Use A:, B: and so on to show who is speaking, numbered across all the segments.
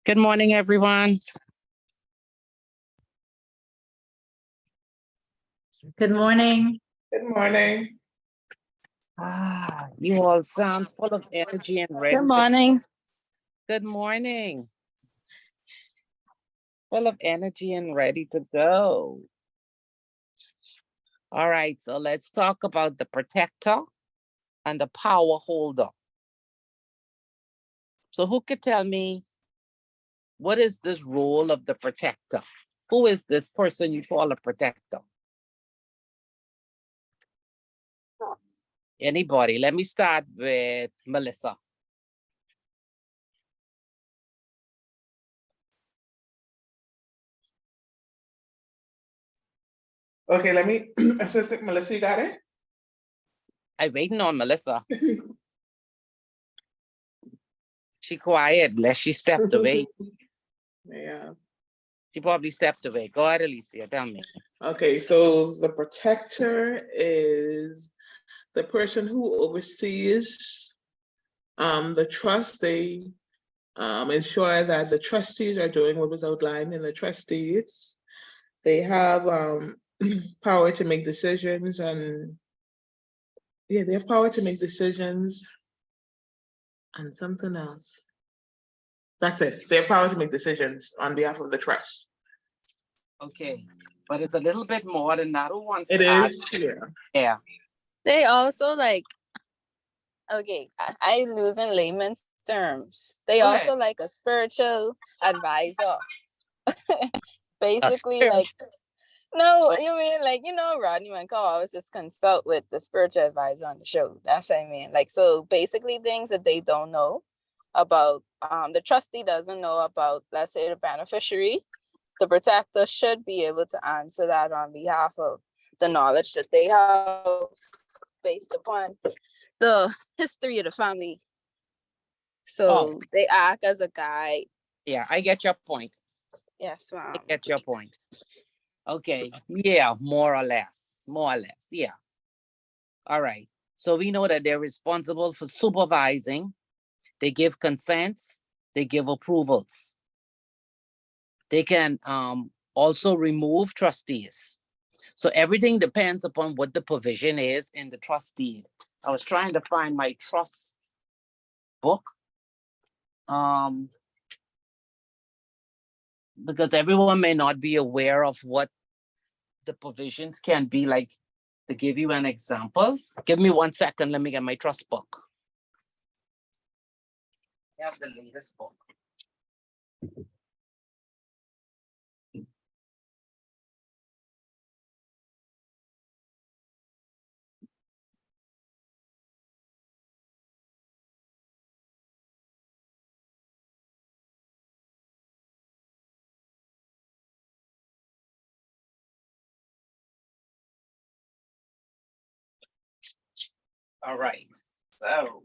A: Good morning, everyone.
B: Good morning.
C: Good morning.
A: You all sound full of energy and ready.
D: Good morning.
A: Good morning. Full of energy and ready to go. All right, so let's talk about the protector and the power holder. So who could tell me what is this role of the protector? Who is this person you call a protector? Anybody? Let me start with Melissa.
C: Okay, let me, Assistant Melissa, you got it?
A: I'm waiting on Melissa. She quiet, unless she stepped away.
C: Yeah.
A: She probably stepped away. Go ahead, Alicia, tell me.
C: Okay, so the protector is the person who oversees the trust. They ensure that the trustees are doing what was outlined in the trust deeds. They have power to make decisions and they have power to make decisions and something else. That's it. They have power to make decisions on behalf of the trust.
A: Okay, but it's a little bit more than that. Who wants
C: It
A: to add?
C: is, yeah.
A: Yeah.
D: They also okay, I lose in layman's terms. They
A: Go
D: also
A: ahead.
D: like a spiritual advisor. Basically, like, no, you mean like, Rodney Mancow always just consult with the spiritual advisor on the show. That's what I mean. Like, so basically things that they don't know about, the trustee doesn't know about, let's say, the beneficiary. The protector should be able to answer that on behalf of the knowledge that they have based upon the history of the family. So they act as a guide.
A: Yeah, I get your point.
D: Yes,
A: I
D: ma'am.
A: get your point. Okay, yeah, more or less, yeah. All right, so we know that they're responsible for supervising. They give consents, they give approvals. They can also remove trustees. So everything depends upon what the provision is in the trust deed. I was trying to find my trust book. Because everyone may not be aware of what the provisions can be. Like, to give you an example, give me 1 second, let me get my trust book. I have the latest book. All right, so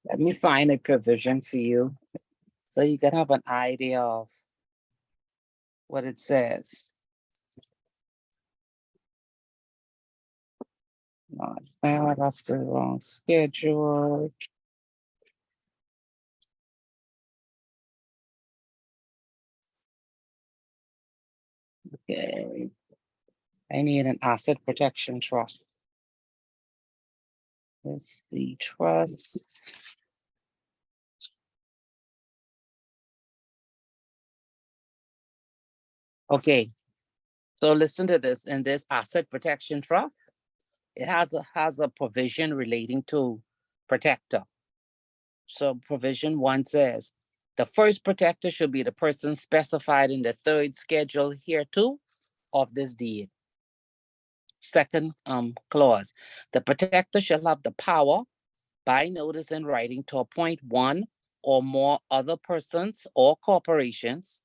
A: let me find a provision for you so you can have an idea of what it says. No, that's the wrong schedule. Okay, I need an asset protection trust. Let's see, trust. Okay, so listen to this. In this asset protection trust, it has a provision relating to protector. So provision 1 says, the first protector should be the person specified in the 3rd schedule hereto of this deed. Second clause, the protector shall have the power by notice in writing to appoint one or more other persons or corporations,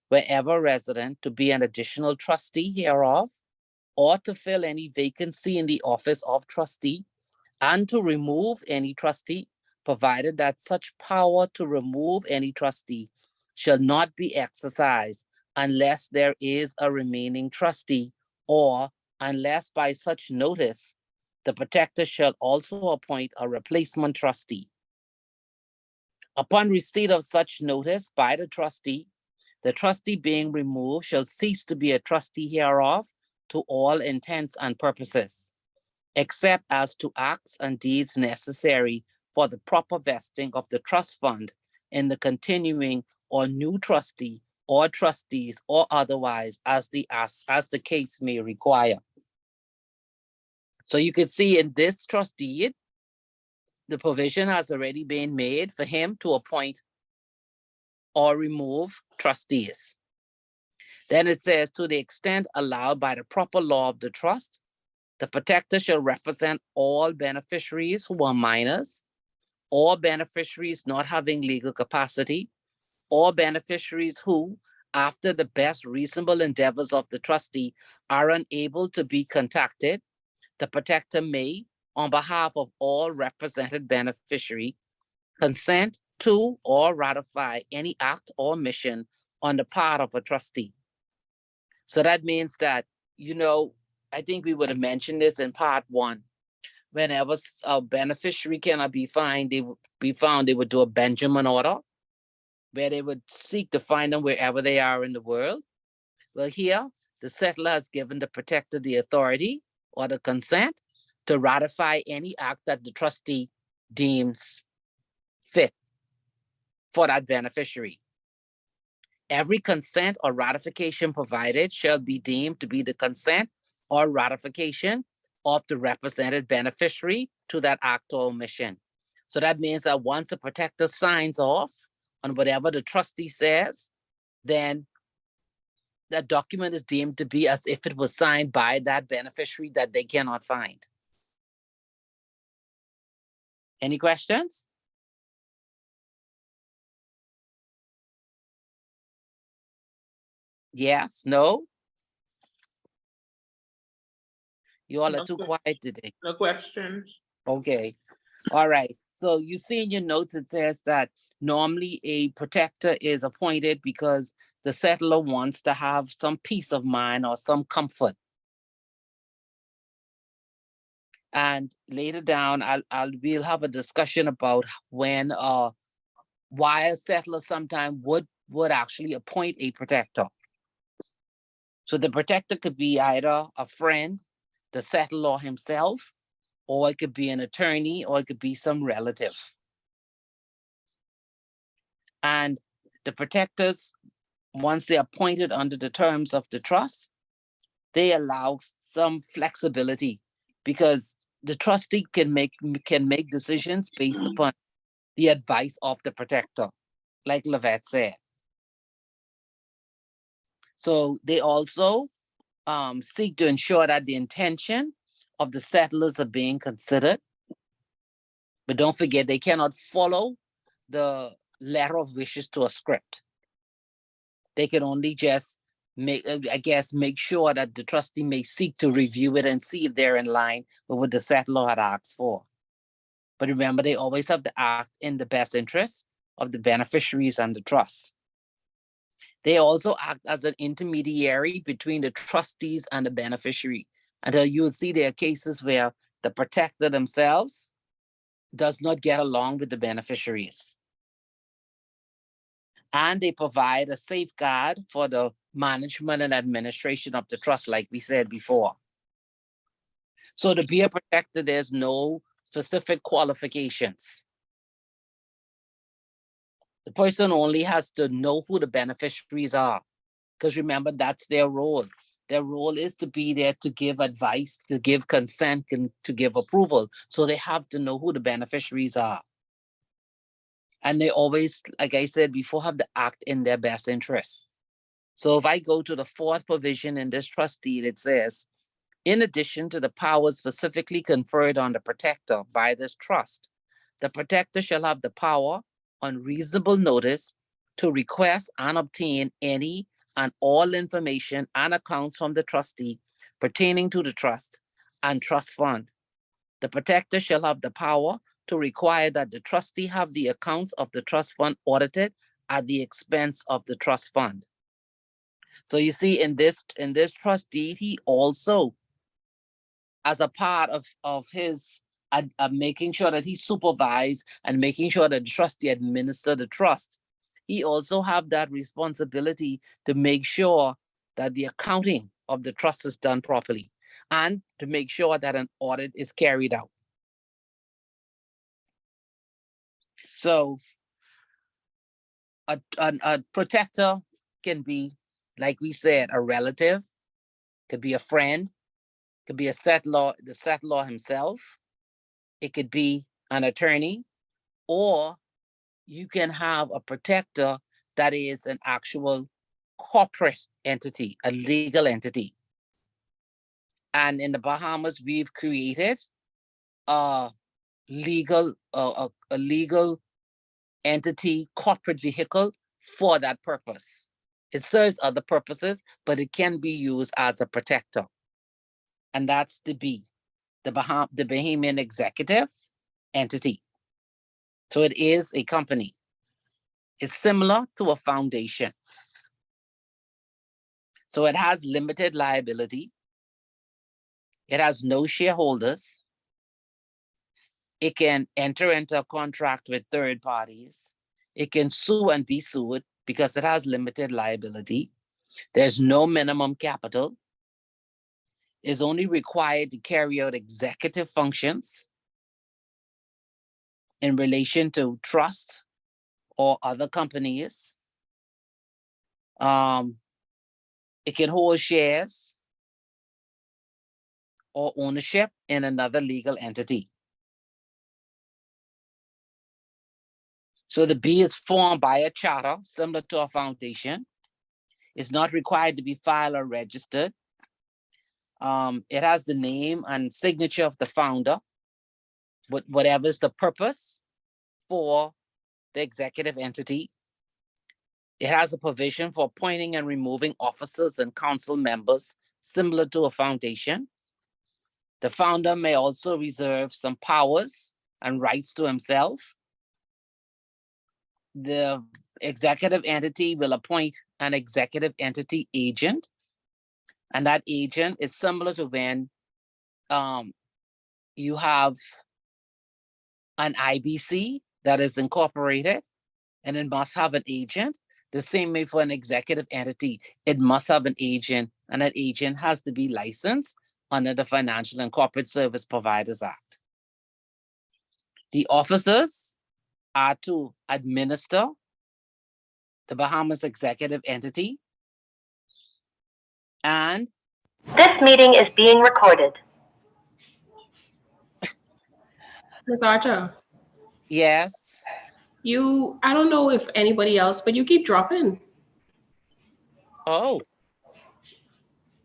A: wherever resident, to be an additional trustee hereof, or to fill any vacancy in the office of trustee, and to remove any trustee, provided that such power to remove any trustee shall not be exercised unless there is a remaining trustee, or unless by such notice the protector shall also appoint a replacement trustee. Upon receipt of such notice by the trustee being removed shall cease to be a trustee hereof to all intents and purposes, except as to acts and deeds necessary for the proper vesting of the trust fund in the continuing or new trustee or trustees or otherwise as the case may require. So you can see in this trust deed, the provision has already been made for him to appoint or remove trustees. Then it says, to the extent allowed by the proper law of the trust, the protector shall represent all beneficiaries who are minors, all beneficiaries not having legal capacity, all beneficiaries who, after the best reasonable endeavors of the trustee, are unable to be contacted. The protector may, on behalf of all represented beneficiary, consent to or ratify any act or omission on the part of a trustee. So that means that, I think we would have mentioned this in part 1. Whenever a beneficiary cannot be found, they would do a Benjamin order, where they would seek to find them wherever they are in the world. Well, here, the settlor has given the protector the authority or the consent to ratify any act that the trustee deems fit for that beneficiary. Every consent or ratification provided shall be deemed to be the consent or ratification of the represented beneficiary to that act or omission. So that means that once a protector signs off on whatever the trustee says, then that document is deemed to be as if it was signed by that beneficiary that they cannot find. Any questions? Yes, no? You all are
C: No
A: too
C: que-
A: quiet today.
C: No questions?
A: Okay, all right. So you see in your notes, it says that normally a protector is appointed because the settler wants to have some peace of mind or some comfort. And later down, we'll have a discussion about when, why a settler sometime would actually appoint a protector. So the protector could be either a friend, the settler himself, or it could be an attorney, or it could be some relative. And the protectors, once they're appointed under the terms of the trust, they allow some flexibility because the trustee can make decisions based upon the advice of the protector, like Levette said. So they also seek to ensure that the intention of the settlers are being considered. But don't forget, they cannot follow the letter of wishes to a script. They can only just make sure that the trustee may seek to review it and see if they're in line with what the settler had asked for. But remember, they always have to act in the best interest of the beneficiaries and the trust. They also act as an intermediary between the trustees and the beneficiary. Until you will see there are cases where the protector themselves does not get along with the beneficiaries. And they provide a safeguard for the management and administration of the trust, like we said before. So to be a protector, there's no specific qualifications. The person only has to know who the beneficiaries are, because remember, that's their role. Their role is to be there to give advice, to give consent, and to give approval. So they have to know who the beneficiaries are. And they always, like I said before, have to act in their best interests. So if I go to the 4th provision in this trust deed, it says, in addition to the powers specifically conferred on the protector by this trust, the protector shall have the power on reasonable notice to request and obtain any and all information and accounts from the trustee pertaining to the trust and trust fund. The protector shall have the power to require that the trustee have the accounts of the trust fund audited at the expense of the trust fund. So you see, in this trust deed, he also as a part of his making sure that he supervise and making sure that the trustee administer the trust. He also have that responsibility to make sure that the accounting of the trust is done properly and to make sure that an audit is carried out. So a protector can be, like we said, a relative, could be a friend, could be a settlor, the settlor himself. It could be an attorney, or you can have a protector that is an actual corporate entity, a legal entity. And in the Bahamas, we've created a legal entity corporate vehicle for that purpose. It serves other purposes, but it can be used as a protector. And that's the Bahamian executive entity. So it is a company. It's similar to a foundation. So it has limited liability. It has no shareholders. It can enter into a contract with third parties. It can sue and be sued because it has limited liability. There's no minimum capital. It's only required to carry out executive functions in relation to trust or other companies. It can hold shares or ownership in another legal entity. So the B is formed by a charter similar to a foundation. It's not required to be filed or registered. It has the name and signature of the founder, but whatever is the purpose for the executive entity. It has a provision for appointing and removing officers and council members similar to a foundation. The founder may also reserve some powers and rights to himself. The executive entity will appoint an executive entity agent, and that agent is similar to when you have an IBC that is incorporated and it must have an agent. The same way for an executive entity, it must have an agent, and that agent has to be licensed under the Financial and Corporate Service Providers Act. The officers are to administer the Bahamas executive entity, and
E: This meeting is being recorded.
F: Ms. Archer,
A: yes,
F: I don't know if anybody else, but you keep dropping.
A: oh,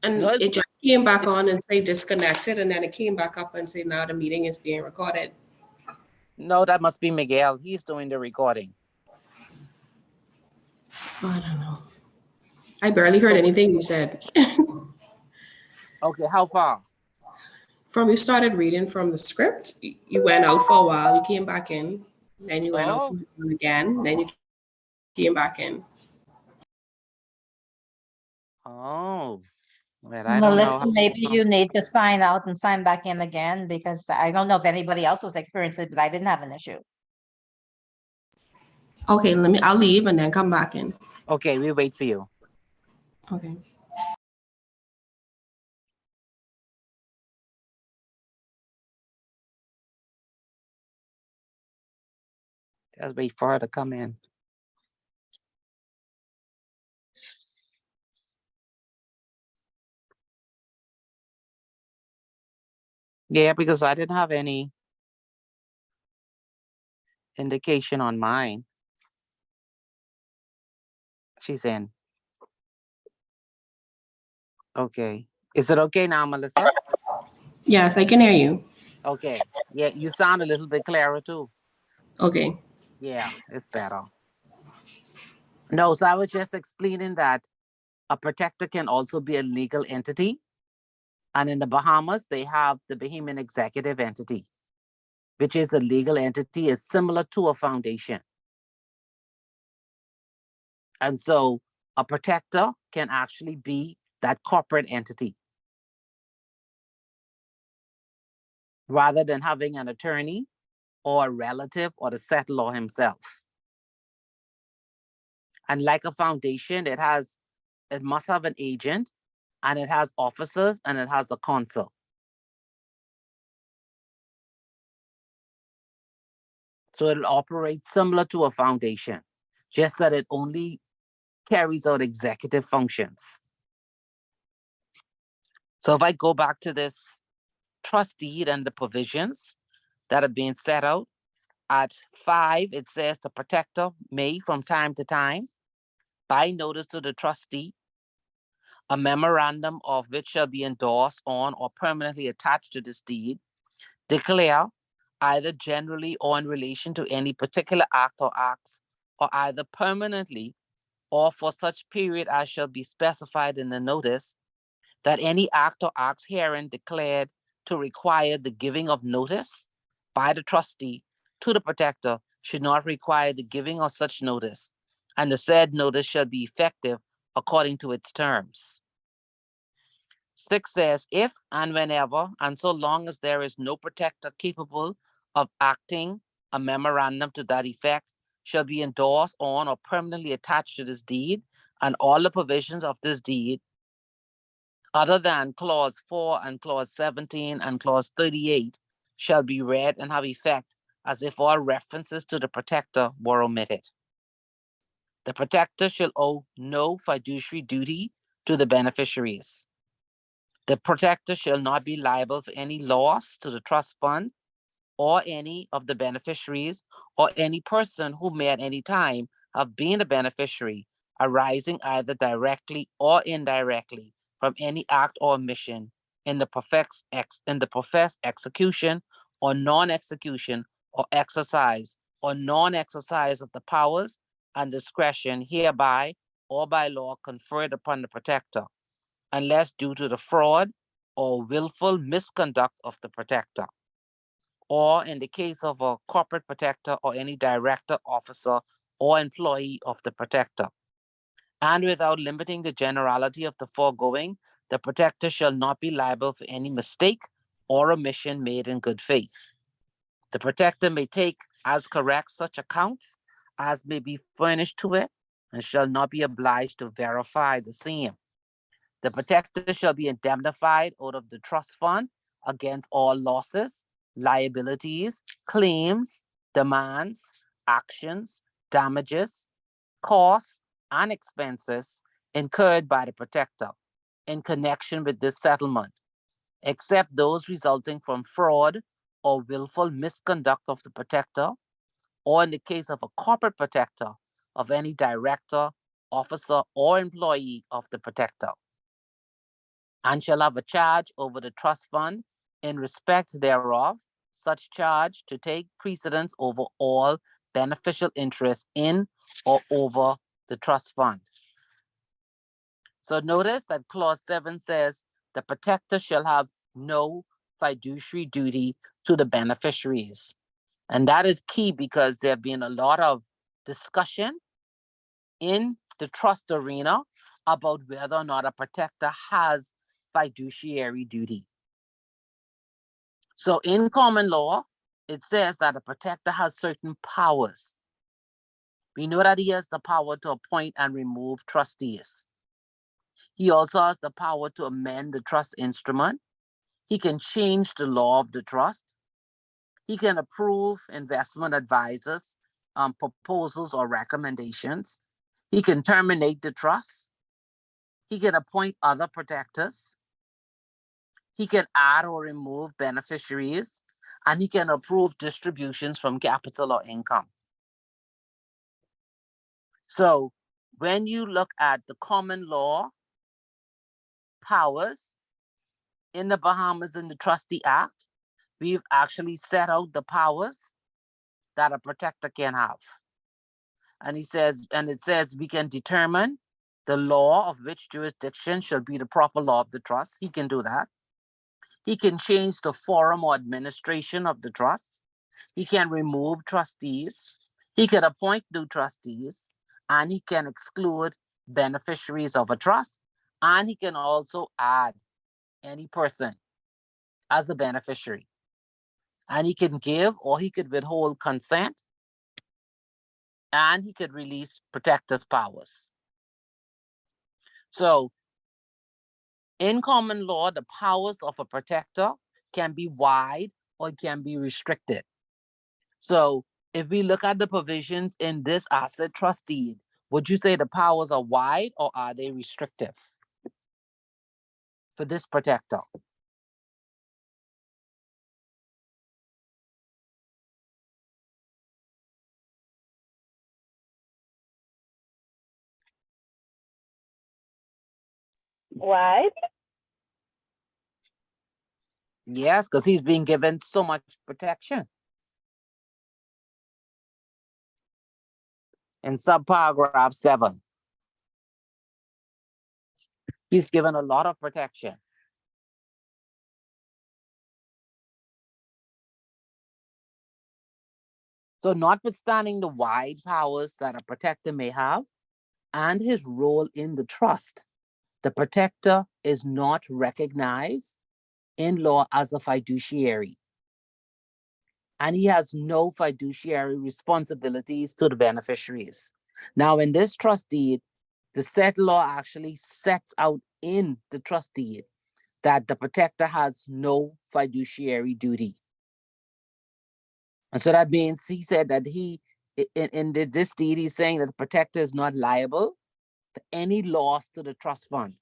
F: And
A: No.
F: it just came back on and say disconnected, and then it came back up and say now the meeting is being recorded.
A: no, that must be Miguel. He's doing the recording.
F: Oh, I don't know. I barely heard anything you said.
A: Okay, how far?
F: From you started reading from the script, you went out for a while, you came back in, then you went out
A: Oh.
F: from it again, then you came back in.
A: Oh, well, I don't know.
B: Melissa, maybe you need to sign out and sign back in again, because I don't know if anybody else was experiencing it, but I didn't have an issue.
F: Okay, I'll leave and then come back in.
A: Okay, we wait for you.
F: Okay.
A: Just wait for her to come in. Yeah, because I didn't have any indication on mine. She's in. Okay. Is it okay now, Melissa?
F: Yes, I can hear you.
A: Okay. Yeah, you sound a little bit clearer too.
F: Okay.
A: Yeah, it's better. No, so I was just explaining that a protector can also be a legal entity. And in the Bahamas, they have the Bahamian executive entity, which is a legal entity, is similar to a foundation. And so a protector can actually be that corporate entity. rather than having an attorney or a relative or the settlor himself. And like a foundation, it must have an agent, and it has officers, and it has a counsel. So it'll operate similar to a foundation, just that it only carries out executive functions. So if I go back to this trust deed and the provisions that are being set out, at 5, it says the protector may from time to time, by notice to the trustee, a memorandum of which shall be endorsed on or permanently attached to this deed, declare either generally or in relation to any particular act or acts, or either permanently or for such period as shall be specified in the notice, that any act or acts herein declared to require the giving of notice by the trustee to the protector should not require the giving of such notice, and the said notice shall be effective according to its terms. 6 says, if and whenever, and so long as there is no protector capable of acting, a memorandum to that effect shall be endorsed on or permanently attached to this deed, and all the provisions of this deed, other than clause 4 and clause 17 and clause 38, shall be read and have effect as if all references to the protector were omitted. The protector shall owe no fiduciary duty to the beneficiaries. The protector shall not be liable for any loss to the trust fund or any of the beneficiaries or any person who may at any time have been a beneficiary, arising either directly or indirectly from any act or omission in the professed execution or non-execution or exercise or non-exercise of the powers and discretion hereby or by law conferred upon the protector, unless due to the fraud or willful misconduct of the protector, or in the case of a corporate protector or any director, officer, or employee of the protector. And without limiting the generality of the foregoing, the protector shall not be liable for any mistake or omission made in good faith. The protector may take as correct such accounts as may be furnished to it, and shall not be obliged to verify the same. The protector shall be indemnified out of the trust fund against all losses, liabilities, claims, demands, actions, damages, costs, and expenses incurred by the protector in connection with this settlement, except those resulting from fraud or willful misconduct of the protector, or in the case of a corporate protector, of any director, officer, or employee of the protector, and shall have a charge over the trust fund in respect thereof, such charge to take precedence over all beneficial interest in or over the trust fund. So notice that clause 7 says the protector shall have no fiduciary duty to the beneficiaries. And that is key because there have been a lot of discussion in the trust arena about whether or not a protector has fiduciary duty. So in common law, it says that a protector has certain powers. We know that he has the power to appoint and remove trustees. He also has the power to amend the trust instrument. He can change the law of the trust. He can approve investment advisors' proposals or recommendations. He can terminate the trust. He can appoint other protectors. He can add or remove beneficiaries, and he can approve distributions from capital or income. So when you look at the common law powers in the Bahamas in the Trustee Act, we've actually set out the powers that a protector can have. And it says we can determine the law of which jurisdiction shall be the proper law of the trust. He can do that. He can change the forum or administration of the trust. He can remove trustees. He can appoint new trustees, and he can exclude beneficiaries of a trust. And he can also add any person as a beneficiary. And he can give or he could withhold consent, and he could release protector's powers. So in common law, the powers of a protector can be wide or it can be restricted. So if we look at the provisions in this asset trust deed, would you say the powers are wide or are they restrictive for this protector?
E: Why?
A: Yes, because he's being given so much protection. In subparagraph 7, he's given a lot of protection. So notwithstanding the wide powers that a protector may have and his role in the trust, the protector is not recognized in law as a fiduciary. And he has no fiduciary responsibilities to the beneficiaries. Now, in this trust deed, the settlor actually sets out in the trust deed that the protector has no fiduciary duty. And so that means he said that this deed, he's saying that the protector is not liable for any loss to the trust fund.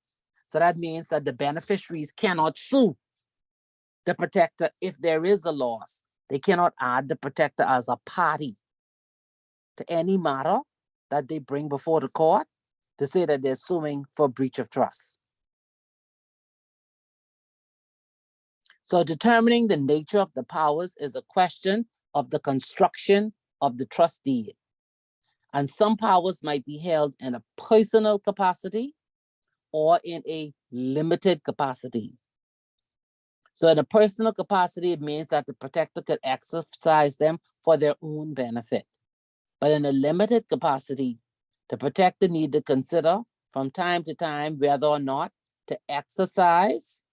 A: So that means that the beneficiaries cannot sue the protector if there is a loss. They cannot add the protector as a party to any matter that they bring before the court to say that they're suing for breach of trust. So determining the nature of the powers is a question of the construction of the trust deed. And some powers might be held in a personal capacity or in a limited capacity. So in a personal capacity, it means that the protector could exercise them for their own benefit. But in a limited capacity, the protector need to consider from time to time whether or not to exercise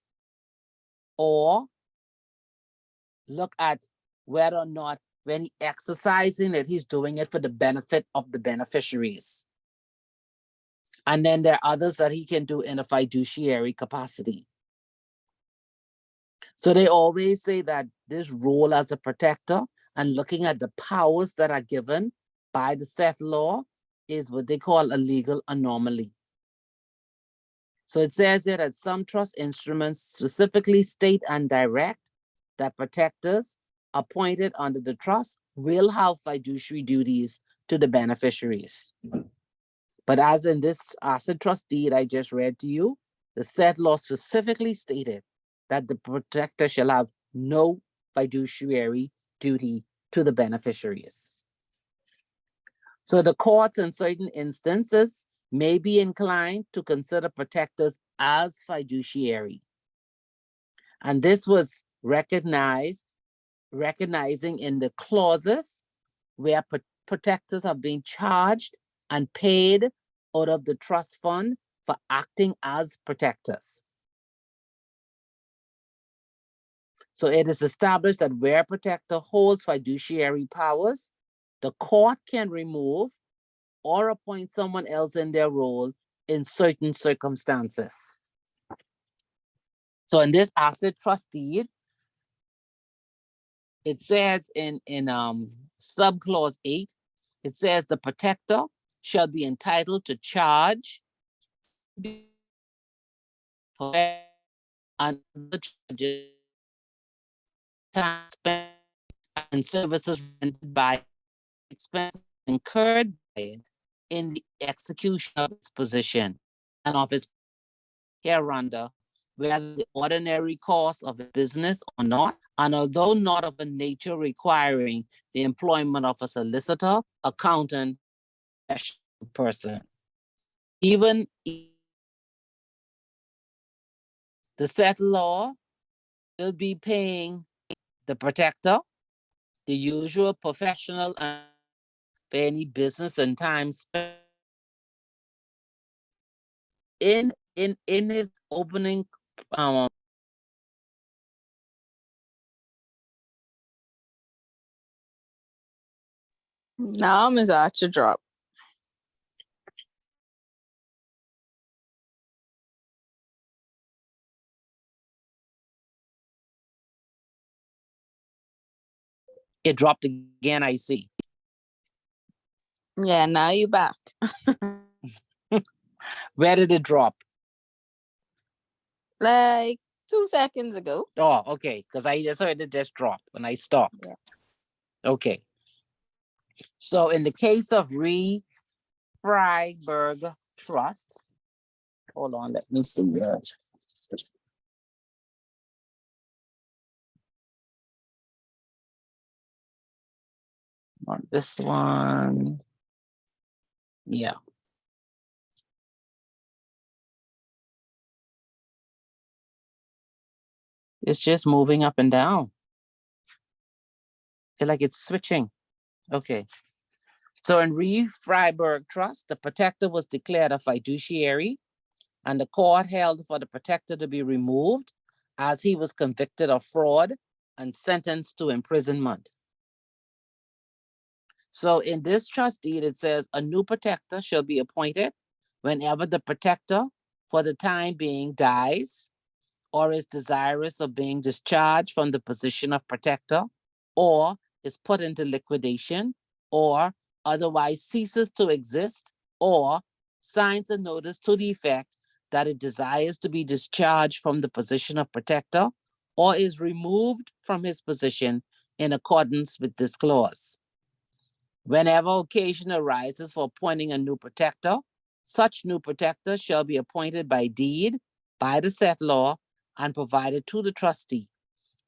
A: or look at whether or not when he exercising it, he's doing it for the benefit of the beneficiaries. And then there are others that he can do in a fiduciary capacity. So they always say that this role as a protector and looking at the powers that are given by the settlor is what they call a legal anomaly. So it says here that some trust instruments specifically state and direct that protectors appointed under the trust will have fiduciary duties to the beneficiaries. But as in this asset trust deed I just read to you, the settlor specifically stated that the protector shall have no fiduciary duty to the beneficiaries. So the courts in certain instances may be inclined to consider protectors as fiduciary. And this was recognizing in the clauses where protectors have been charged and paid out of the trust fund for acting as protectors. So it is established that where a protector holds fiduciary powers, the court can remove or appoint someone else in their role in certain circumstances. So in this asset trust deed, it says in subclause 8, it says the protector shall be entitled to charge and the charges, time spent and services rendered by expenses incurred by it in the execution of its position and of its hereunder, whether the ordinary course of a business or not, and although not of a nature requiring the employment of a solicitor, accountant, person. Even the settlor will be paying the protector the usual professional and for any business and time spent. In his opening
D: Now Ms. Archer drop.
A: It dropped again, I see.
D: Yeah, now you back.
A: Where did it drop?
D: Like 2 seconds ago.
A: Oh, okay, because I just heard it just drop when I stopped.
D: Yeah.
A: Okay. So in the case of Freiberg Trust, hold on, let me see. On this one. Yeah. It's just moving up and down. Feel like it's switching. Okay. So in Freiberg Trust, the protector was declared a fiduciary, and the court held for the protector to be removed as he was convicted of fraud and sentenced to imprisonment. So in this trust deed, it says a new protector shall be appointed whenever the protector for the time being dies or is desirous of being discharged from the position of protector, or is put into liquidation, or otherwise ceases to exist, or signs a notice to the effect that it desires to be discharged from the position of protector, or is removed from his position in accordance with this clause. Whenever occasion arises for appointing a new protector, such new protector shall be appointed by deed by the said law and provided to the trustee,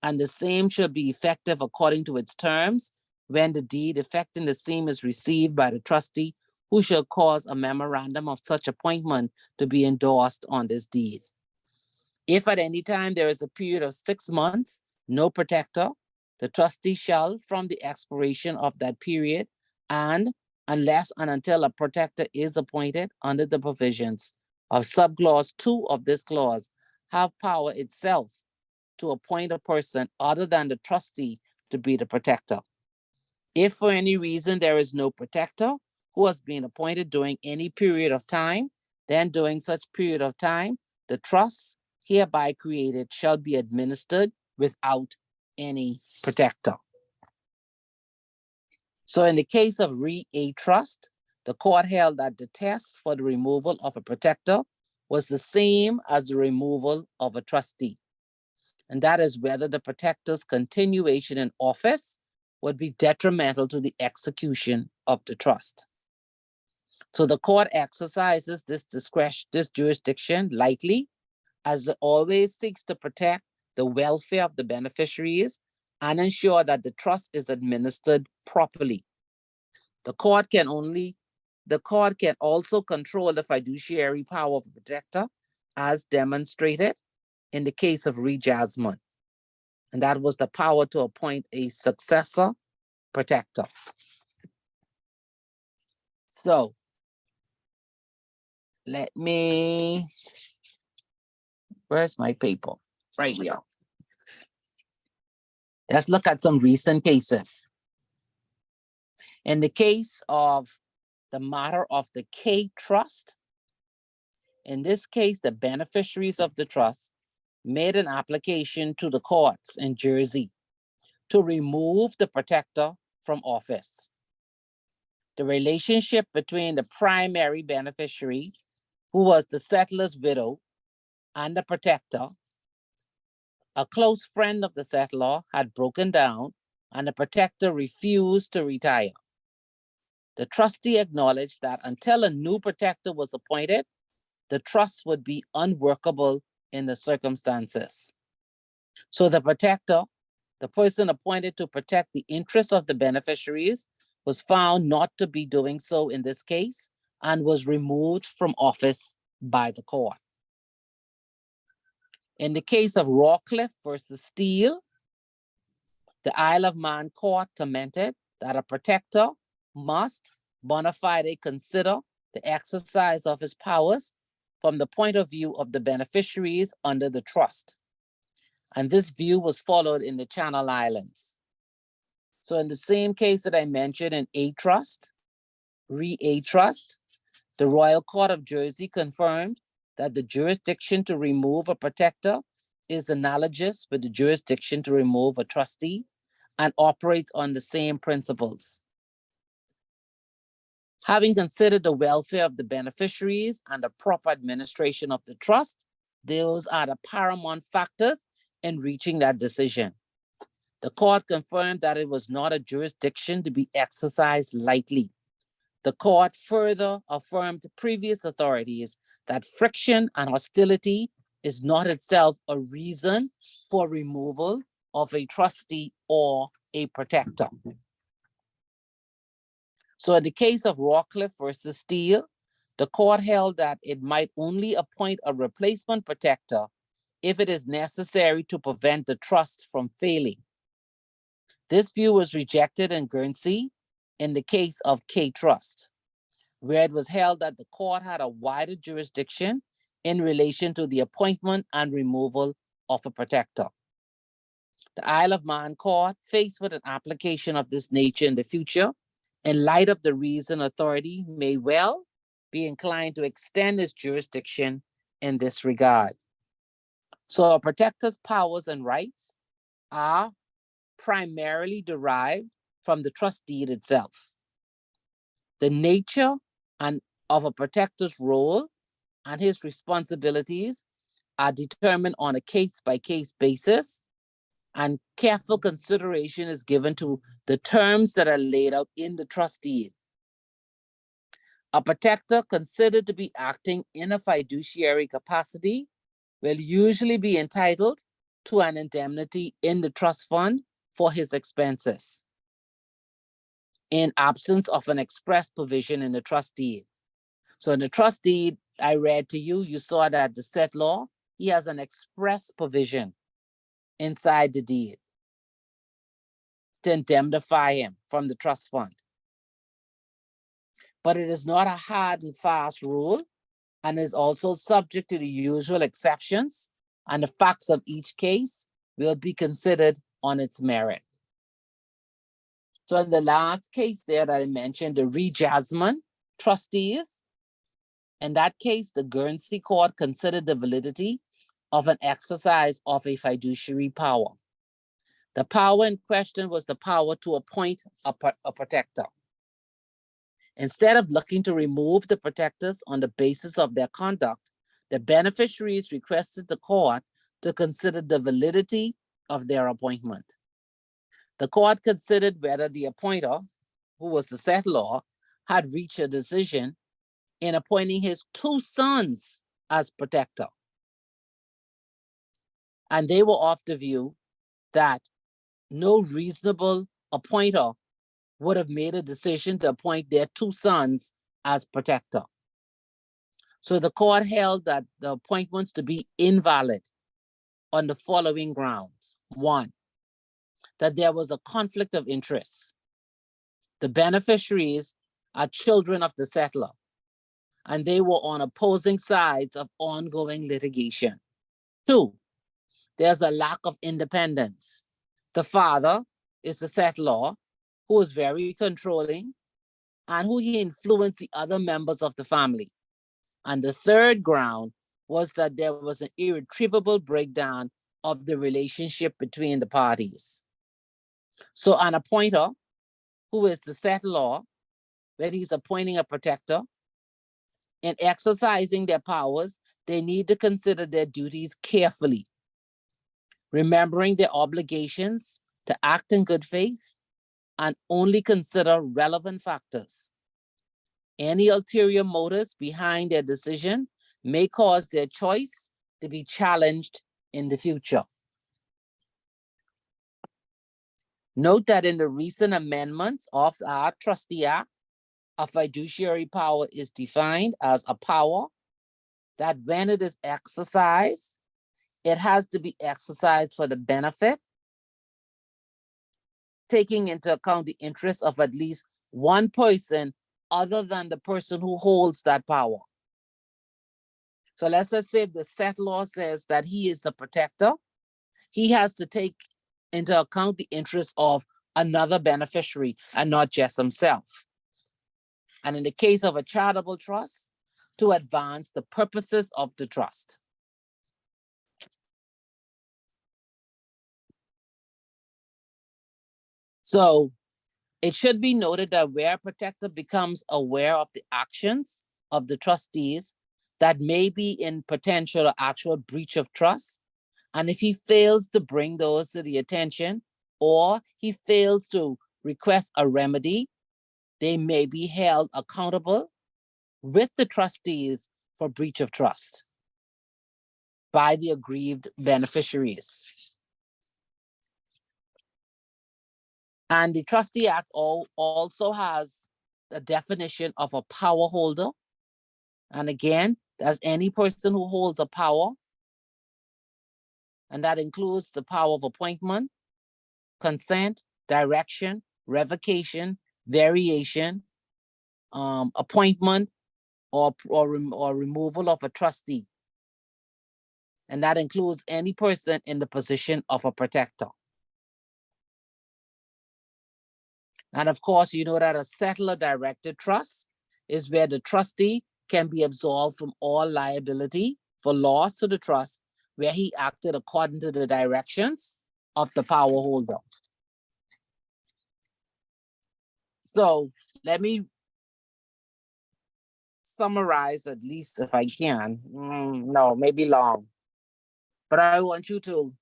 A: and the same shall be effective according to its terms when the deed effecting the same is received by the trustee, who shall cause a memorandum of such appointment to be endorsed on this deed. If at any time there is a period of 6 months, no protector, the trustee shall, from the expiration of that period, and unless and until a protector is appointed under the provisions of subclause 2 of this clause, have power itself to appoint a person other than the trustee to be the protector. If for any reason there is no protector who has been appointed during any period of time, then during such period of time, the trust hereby created shall be administered without any protector. So in the case of a trust, the court held that the test for the removal of a protector was the same as the removal of a trustee. And that is whether the protector's continuation in office would be detrimental to the execution of the trust. So the court exercises this discretion, this jurisdiction lightly, as it always seeks to protect the welfare of the beneficiaries and ensure that the trust is administered properly. The court can also control the fiduciary power of the protector, as demonstrated in the case of Jasmine. And that was the power to appoint a successor protector. So let me, where's my paper? Right here. Let's look at some recent cases. In the case of the matter of the K Trust, in this case, the beneficiaries of the trust made an application to the courts in Jersey to remove the protector from office. The relationship between the primary beneficiary, who was the settler's widow, and the protector, a close friend of the settler, had broken down, and the protector refused to retire. The trustee acknowledged that until a new protector was appointed, the trust would be unworkable in the circumstances. So the protector, the person appointed to protect the interests of the beneficiaries, was found not to be doing so in this case and was removed from office by the court. In the case of Rawcliffe versus Steele, the Isle of Man court commented that a protector must bona fide consider the exercise of his powers from the point of view of the beneficiaries under the trust. And this view was followed in the Channel Islands. So in the same case that I mentioned in A Trust, A Trust, the Royal Court of Jersey confirmed that the jurisdiction to remove a protector is analogous with the jurisdiction to remove a trustee and operates on the same principles. Having considered the welfare of the beneficiaries and the proper administration of the trust, those are the paramount factors in reaching that decision. The court confirmed that it was not a jurisdiction to be exercised lightly. The court further affirmed previous authorities that friction and hostility is not itself a reason for removal of a trustee or a protector. So in the case of Rawcliffe versus Steele, the court held that it might only appoint a replacement protector if it is necessary to prevent the trust from failing. This view was rejected in Guernsey in the case of K Trust, where it was held that the court had a wider jurisdiction in relation to the appointment and removal of a protector. The Isle of Man court, faced with an application of this nature in the future, in light of the reason authority may well be inclined to extend its jurisdiction in this regard. So a protector's powers and rights are primarily derived from the trust deed itself. The nature of a protector's role and his responsibilities are determined on a case-by-case basis, and careful consideration is given to the terms that are laid out in the trust deed. A protector considered to be acting in a fiduciary capacity will usually be entitled to an indemnity in the trust fund for his expenses, in absence of an express provision in the trust deed. So in the trust deed I read to you, you saw that the settlor, he has an express provision inside the deed to indemnify him from the trust fund. But it is not a hard and fast rule, and is also subject to the usual exceptions, and the facts of each case will be considered on its merit. So in the last case there that I mentioned, the Re-Jasmine trustees, in that case, the Guernsey court considered the validity of an exercise of a fiduciary power. The power in question was the power to appoint a protector. Instead of looking to remove the protectors on the basis of their conduct, the beneficiaries requested the court to consider the validity of their appointment. The court considered whether the appointer, who was the settlor, had reached a decision in appointing his two sons as protector. And they were of the view that no reasonable appointer would have made a decision to appoint their two sons as protector. So the court held that the appointments to be invalid on the following grounds. One, that there was a conflict of interest. The beneficiaries are children of the settler, and they were on opposing sides of ongoing litigation. Two, there's a lack of independence. The father is the settlor, who is very controlling and who he influenced the other members of the family. And the third ground was that there was an irretrievable breakdown of the relationship between the parties. So an appointer, who is the settlor, when he's appointing a protector, in exercising their powers, they need to consider their duties carefully, remembering their obligations to act in good faith and only consider relevant factors. Any ulterior motives behind their decision may cause their choice to be challenged in the future. Note that in the recent amendments of our Trustee Act, a fiduciary power is defined as a power that when it is exercised, it has to be exercised for the benefit, taking into account the interests of at least one person other than the person who holds that power. So let's just say if the settlor says that he is the protector, he has to take into account the interests of another beneficiary and not just himself. And in the case of a charitable trust, to advance the purposes of the trust. So it should be noted that where a protector becomes aware of the actions of the trustees that may be in potential or actual breach of trust, and if he fails to bring those to the attention, or he fails to request a remedy, they may be held accountable with the trustees for breach of trust by the aggrieved beneficiaries. And the Trustee Act also has a definition of a power holder. And again, that's any person who holds a power. And that includes the power of appointment, consent, direction, revocation, variation, appointment, or removal of a trustee. And that includes any person in the position of a protector. And of course, you know that a settler-directed trust is where the trustee can be absolved from all liability for loss to the trust, where he acted according to the directions of the power holder. So let me summarize, at least if I can. No, maybe long. But I want you to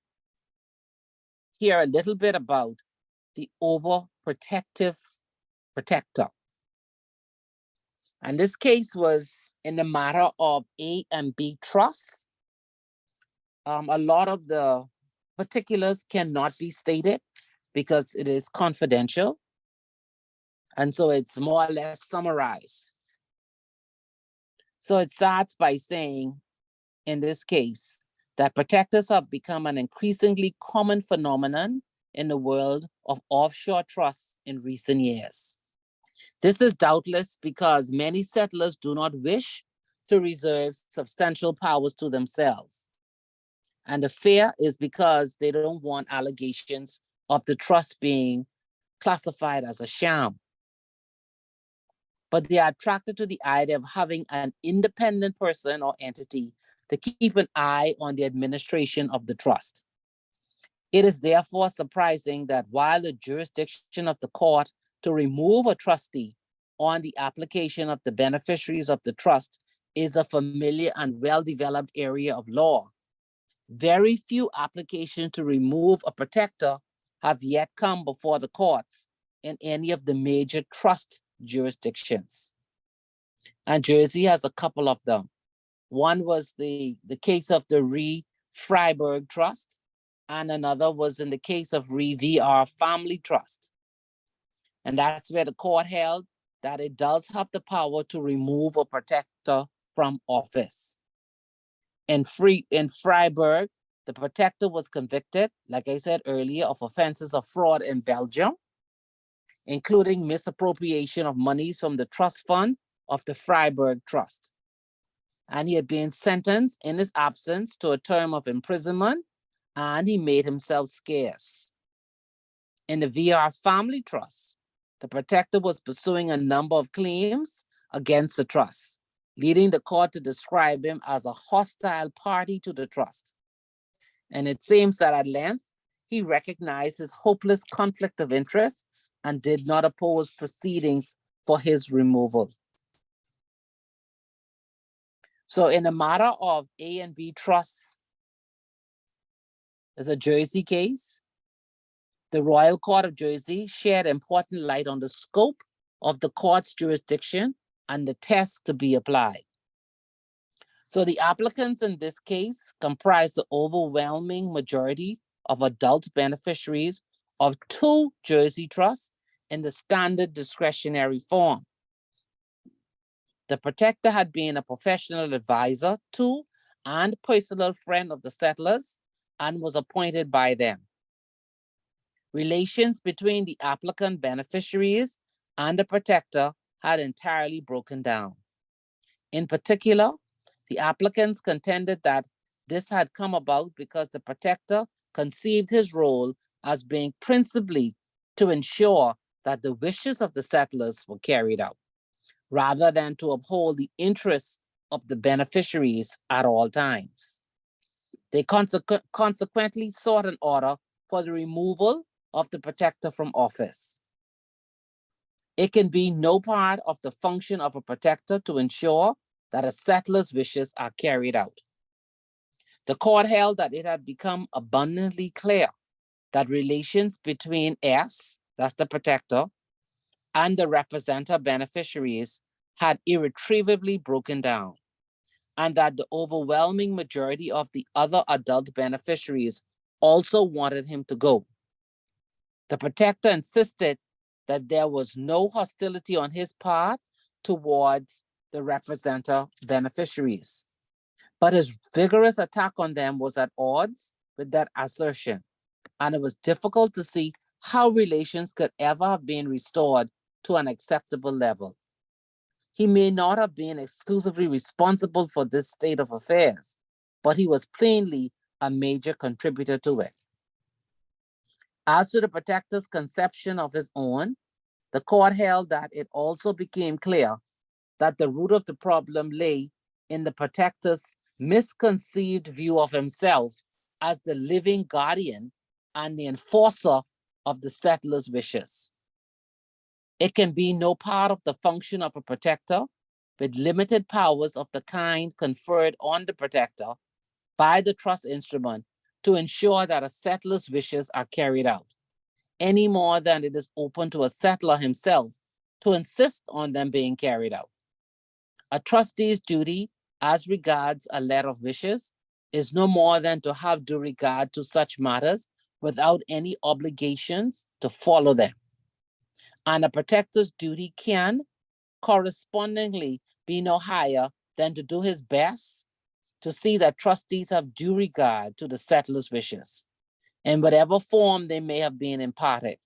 A: hear a little bit about the overprotective protector. And this case was in the matter of A and B trusts. A lot of the particulars cannot be stated because it is confidential. And so it's more or less summarized. So it starts by saying, in this case, that protectors have become an increasingly common phenomenon in the world of offshore trusts in recent years. This is doubtless because many settlers do not wish to reserve substantial powers to themselves. And the fear is because they don't want allegations of the trust being classified as a sham. But they are attracted to the idea of having an independent person or entity to keep an eye on the administration of the trust. It is therefore surprising that while the jurisdiction of the court to remove a trustee on the application of the beneficiaries of the trust is a familiar and well-developed area of law, very few applications to remove a protector have yet come before the courts in any of the major trust jurisdictions. And Jersey has a couple of them. One was the case of the Re Freiberg Trust, and another was in the case of Re VR Family Trust. And that's where the court held that it does have the power to remove a protector from office. In Freiberg, the protector was convicted, like I said earlier, of offenses of fraud in Belgium, including misappropriation of monies from the trust fund of the Freiberg Trust. And he had been sentenced in his absence to a term of imprisonment, and he made himself scarce. In the VR Family Trust, the protector was pursuing a number of claims against the trust, leading the court to describe him as a hostile party to the trust. And it seems that at length, he recognized his hopeless conflict of interest and did not oppose proceedings for his removal. So in the matter of A and B trusts, there's a Jersey case. The Royal Court of Jersey shed important light on the scope of the court's jurisdiction and the tests to be applied. So the applicants in this case comprise the overwhelming majority of adult beneficiaries of 2 Jersey trusts in the standard discretionary form. The protector had been a professional advisor to and personal friend of the settlers and was appointed by them. Relations between the applicant beneficiaries and the protector had entirely broken down. In particular, the applicants contended that this had come about because the protector conceived his role as being principally to ensure that the wishes of the settlers were carried out, rather than to uphold the interests of the beneficiaries at all times. They consequently sought an order for the removal of the protector from office. It can be no part of the function of a protector to ensure that a settler's wishes are carried out. The court held that it had become abundantly clear that relations between S, that's the protector, and the representative beneficiaries had irretrievably broken down, and that the overwhelming majority of the other adult beneficiaries also wanted him to go. The protector insisted that there was no hostility on his part towards the representative beneficiaries, but his vigorous attack on them was at odds with that assertion, and it was difficult to see how relations could ever have been restored to an acceptable level. He may not have been exclusively responsible for this state of affairs, but he was plainly a major contributor to it. As to the protector's conception of his own, the court held that it also became clear that the root of the problem lay in the protector's misconceived view of himself as the living guardian and the enforcer of the settler's wishes. It can be no part of the function of a protector with limited powers of the kind conferred on the protector by the trust instrument to ensure that a settler's wishes are carried out, any more than it is open to a settler himself to insist on them being carried out. A trustee's duty as regards a letter of wishes is no more than to have due regard to such matters without any obligations to follow them. And a protector's duty can correspondingly be no higher than to do his best to see that trustees have due regard to the settler's wishes, in whatever form they may have been imparted.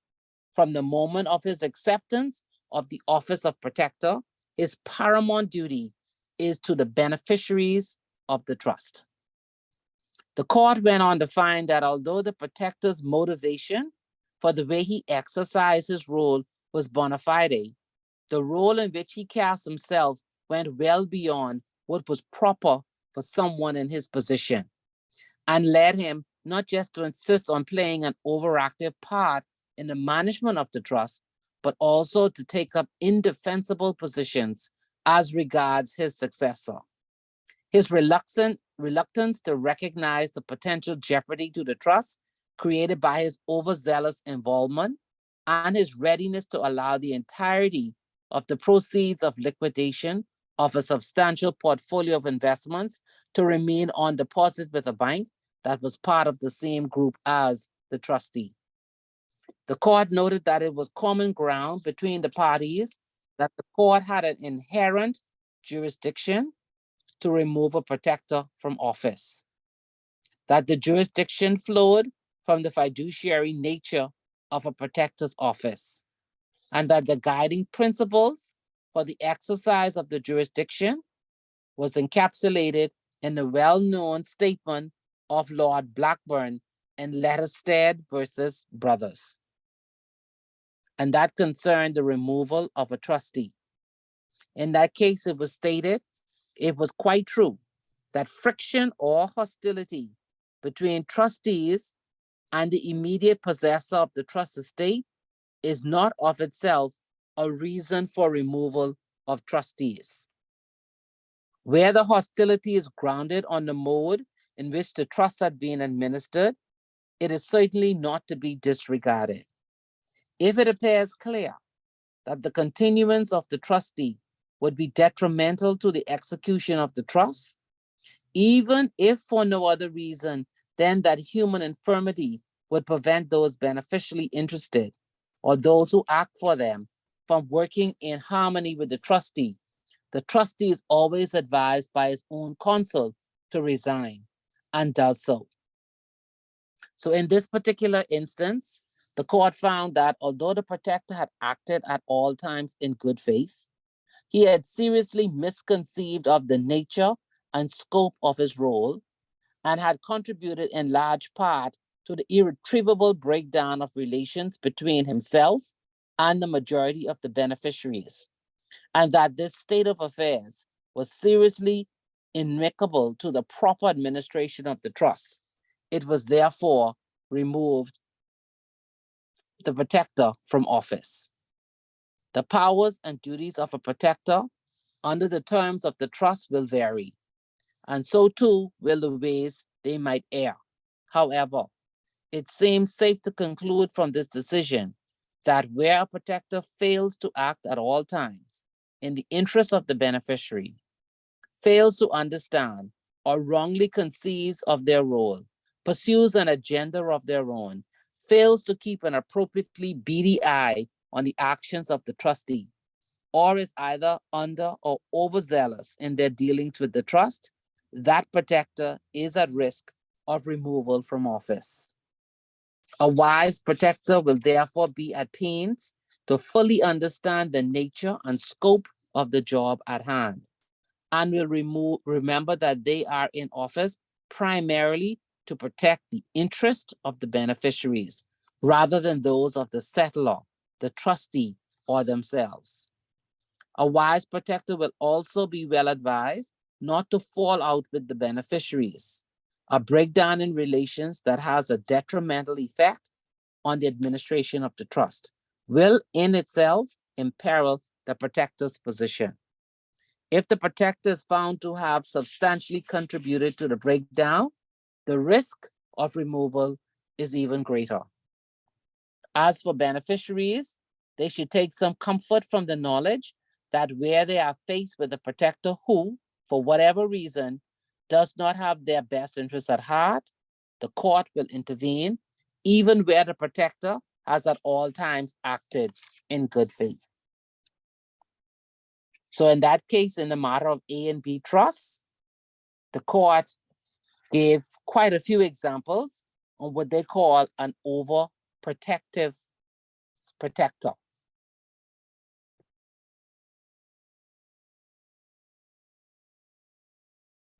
A: From the moment of his acceptance of the office of protector, his paramount duty is to the beneficiaries of the trust. The court went on to find that although the protector's motivation for the way he exercised his role was bona fide, the role in which he cast himself went well beyond what was proper for someone in his position, and led him not just to insist on playing an overactive part in the management of the trust, but also to take up indefensible positions as regards his successor. His reluctance to recognize the potential jeopardy to the trust created by his overzealous involvement, and his readiness to allow the entirety of the proceeds of liquidation of a substantial portfolio of investments to remain on deposit with a bank that was part of the same group as the trustee. The court noted that it was common ground between the parties that the court had an inherent jurisdiction to remove a protector from office, that the jurisdiction flowed from the fiduciary nature of a protector's office, and that the guiding principles for the exercise of the jurisdiction was encapsulated in the well-known statement of Lord Blackburn in Letterstead versus Brothers. And that concerned the removal of a trustee. In that case, it was stated, it was quite true that friction or hostility between trustees and the immediate possessor of the trust estate is not of itself a reason for removal of trustees. Where the hostility is grounded on the mode in which the trust had been administered, it is certainly not to be disregarded. If it appears clear that the continuance of the trustee would be detrimental to the execution of the trust, even if for no other reason than that human infirmity would prevent those beneficially interested or those who act for them from working in harmony with the trustee is always advised by his own counsel to resign, and does so. So in this particular instance, the court found that although the protector had acted at all times in good faith, he had seriously misconceived of the nature and scope of his role and had contributed in large part to the irretrievable breakdown of relations between himself and the majority of the beneficiaries, and that this state of affairs was seriously inimical to the proper administration of the trust. It was therefore removed the protector from office. The powers and duties of a protector under the terms of the trust will vary, and so too will the ways they might err. However, it seems safe to conclude from this decision that where a protector fails to act at all times in the interest of the beneficiary, fails to understand or wrongly conceives of their role, pursues an agenda of their own, fails to keep an appropriately beady eye on the actions of the trustee, or is either under or overzealous in their dealings with the trust, that protector is at risk of removal from office. A wise protector will therefore be at pains to fully understand the nature and scope of the job at hand, and will remember that they are in office primarily to protect the interest of the beneficiaries, rather than those of the settlor, the trustee, or themselves. A wise protector will also be well advised not to fall out with the beneficiaries. A breakdown in relations that has a detrimental effect on the administration of the trust will in itself imperil the protector's position. If the protector is found to have substantially contributed to the breakdown, the risk of removal is even greater. As for beneficiaries, they should take some comfort from the knowledge that where they are faced with a protector who, for whatever reason, does not have their best interests at heart, the court will intervene, even where the protector has at all times acted in good faith. So in that case, in the matter of A and B trusts, the court gave quite a few examples on what they call an overprotective protector.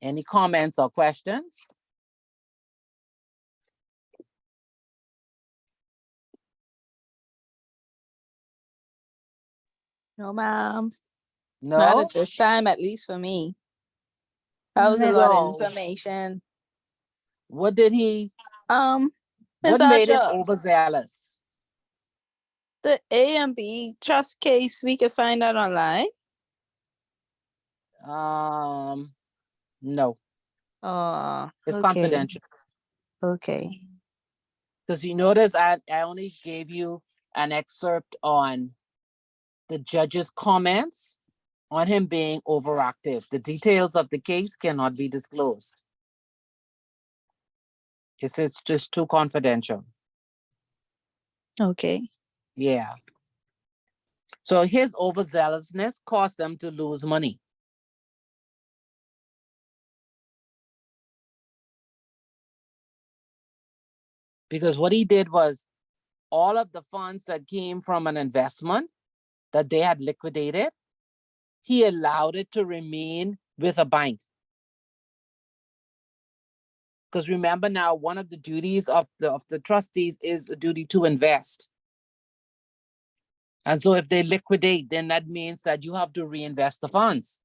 A: Any comments or questions?
D: No, ma'am. Not
A: No?
D: at this time, at least for me. That was a lot of
A: So,
D: information.
A: what did he,
D: It's
A: what
D: our
A: made him
D: job.
A: overzealous?
D: The A and B trust case, we could find out online.
A: No, it's
D: Okay.
A: confidential.
D: Okay.
A: Because you notice I only gave you an excerpt on the judge's comments on him being overactive. The details of the case cannot be disclosed. This is just too confidential.
D: Okay.
A: Yeah. So his overzealousness caused them to lose money. Because what he did was all of the funds that came from an investment that they had liquidated, he allowed it to remain with a bank. Because remember now, one of the duties of the trustees is a duty to invest. And so if they liquidate, then that means that you have to reinvest the funds.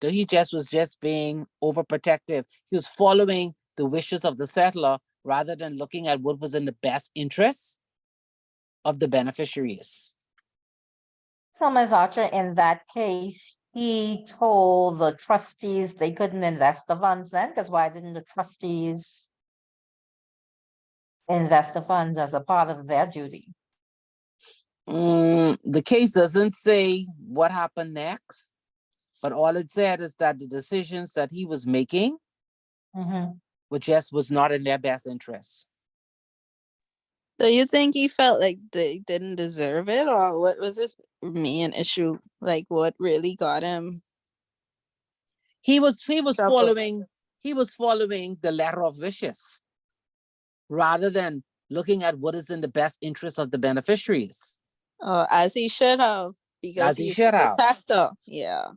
A: So he was just being overprotective. He was following the wishes of the settler rather than looking at what was in the best interests of the beneficiaries.
B: So, Ms. Archer, in that case, he told the trustees they couldn't invest the funds then, because why didn't the trustees invest the funds as a part of their duty?
A: The case doesn't say what happened next, but all it said is that the decisions that he was making
B: Mhm.
A: was not in their best interest.
D: So you think he felt like they didn't deserve it, or what was this main issue? Like what really got him?
A: He was
D: Trouble.
A: following the letter of wishes rather than looking at what is in the best interest of the beneficiaries.
D: As he should have. because
A: As he
D: he's the
A: should have.
D: protector. Yeah.